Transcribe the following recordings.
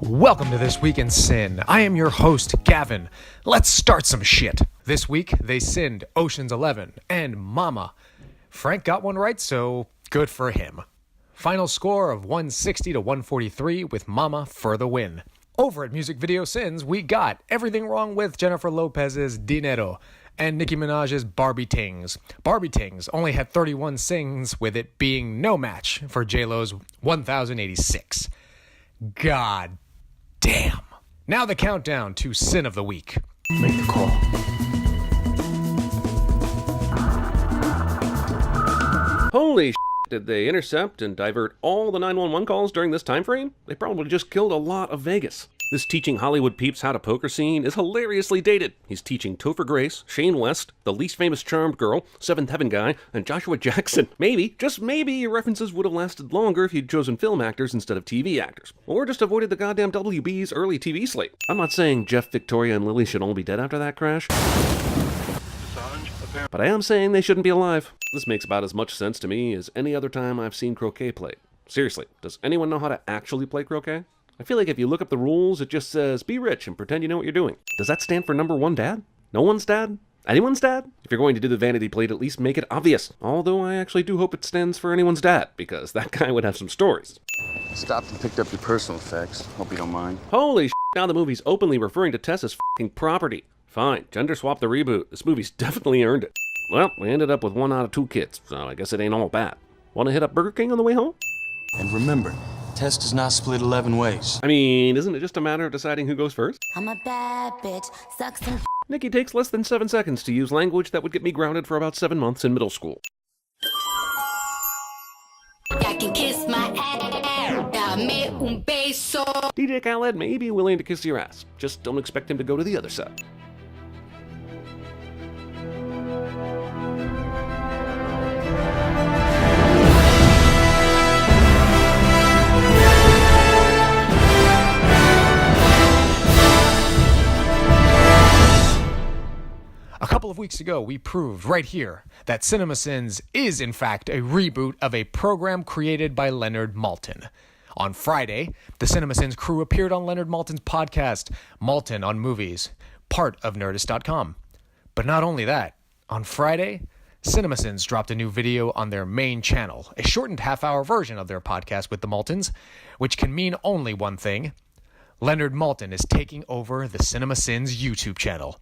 Welcome to This Week in Sin. I am your host, Gavin. Let's start some shit. This week, they sinned Ocean's 11 and Mama. Frank got one right, so good for him. Final score of 160 to 143 with Mama for the win. Over at Music Video Sins, we got Everything Wrong with Jennifer Lopez's Dinero and Nicki Minaj's Barbie Tingze. Barbie Tingze only had 31 sings, with it being no match for J-Lo's 1,086. God damn. Now the countdown to Sin of the Week. Make the call. Holy shit, did they intercept and divert all the 911 calls during this time frame? They probably just killed a lot of Vegas. This teaching Hollywood peeps how to poker scene is hilariously dated. He's teaching Topher Grace, Shane West, the least famous Charmed Girl, Seventh Heaven Guy, and Joshua Jackson. Maybe, just maybe, your references would have lasted longer if you'd chosen film actors instead of TV actors. Or just avoided the goddamn WB's early TV slate. I'm not saying Jeff, Victoria, and Lily should all be dead after that crash, but I am saying they shouldn't be alive. This makes about as much sense to me as any other time I've seen croquet played. Seriously, does anyone know how to actually play croquet? I feel like if you look up the rules, it just says, be rich and pretend you know what you're doing. Does that stand for number one dad? No one's dad? Anyone's dad? If you're going to do the vanity plate, at least make it obvious. Although I actually do hope it stands for anyone's dad, because that guy would have some stories. Stopped and picked up your personal effects. Hope you don't mind. Holy shit, now the movie's openly referring to Tess as f***ing property. Fine, gender swap the reboot. This movie's definitely earned it. Well, we ended up with 1 out of 2 kids, so I guess it ain't all bad. Want to hit up Burger King on the way home? And remember, Tess does not split 11 ways. I mean, isn't it just a matter of deciding who goes first? I'm a bad bitch, sucks and Nicki takes less than 7 seconds to use language that would get me grounded for about 7 months in middle school. I can kiss my ass. Dame un beso. DJ Khaled may be willing to kiss your ass. Just don't expect him to go to the other side. A couple of weeks ago, we proved right here that CINEMASINS is, in fact, a reboot of a program created by Leonard Maltin. On Friday, the CINEMASINS crew appeared on Leonard Maltin's podcast, Maltin on Movies, part of Nerdist.com. But not only that, on Friday, CINEMASINS dropped a new video on their main channel, a shortened half-hour version of their podcast with the Maltins, which can mean only one thing. Leonard Maltin is taking over the CINEMASINS YouTube channel.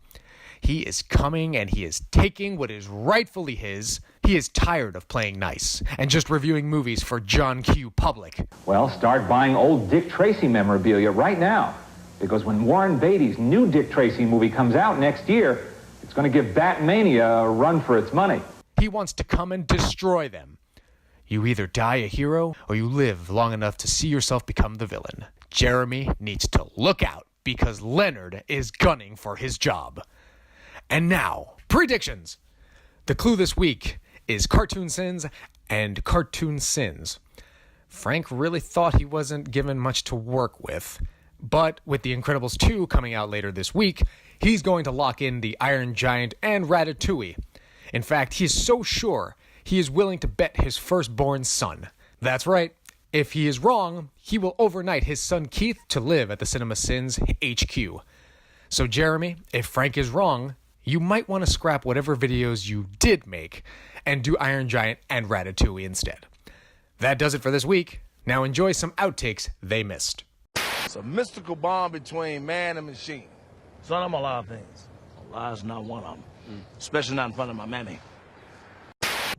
He is coming and he is taking what is rightfully his. He is tired of playing nice and just reviewing movies for John Q. Public. Well, start buying old Dick Tracy memorabilia right now. Because when Warren Beatty's new Dick Tracy movie comes out next year, it's going to give Batmania a run for its money. He wants to come and destroy them. You either die a hero or you live long enough to see yourself become the villain. Jeremy needs to look out because Leonard is gunning for his job. And now, predictions. The clue this week is Cartoon Sins and Cartoon Sins. Frank really thought he wasn't given much to work with, but with The Incredibles 2 coming out later this week, he's going to lock in the Iron Giant and Ratatouille. In fact, he is so sure he is willing to bet his firstborn son. That's right. If he is wrong, he will overnight his son Keith to live at the CINEMASINS HQ. So Jeremy, if Frank is wrong, you might want to scrap whatever videos you did make and do Iron Giant and Ratatouille instead. That does it for this week. Now enjoy some outtakes they missed. It's a mystical bond between man and machine. Son, I'm a lot of things. A lie's not one of them. Especially not in front of my mammy.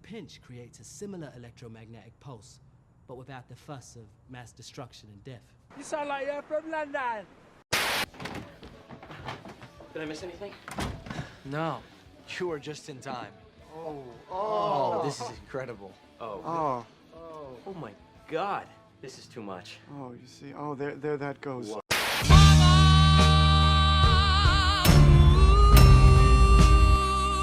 Pinch creates a similar electromagnetic pulse, but without the fuss of mass destruction and death. You sound like you're from London. Did I miss anything? No, you were just in time. Oh, this is incredible. Oh my God, this is too much. Oh, you see. Oh, there that goes.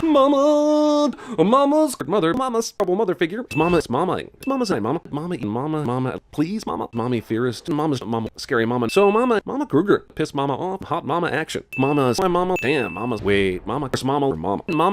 Mama! Mama's mother. Mama's trouble mother figure. It's mama. It's mama. It's mama's name. Mama. Mama. Please, mama. Mommy theorist. Mama's mama. Scary mama. So mama. Mama Kruger. Piss mama off. Hot mama action. Mama's my mama. Damn. Mama's. Wait. Mama. Mama. Mama. Mama.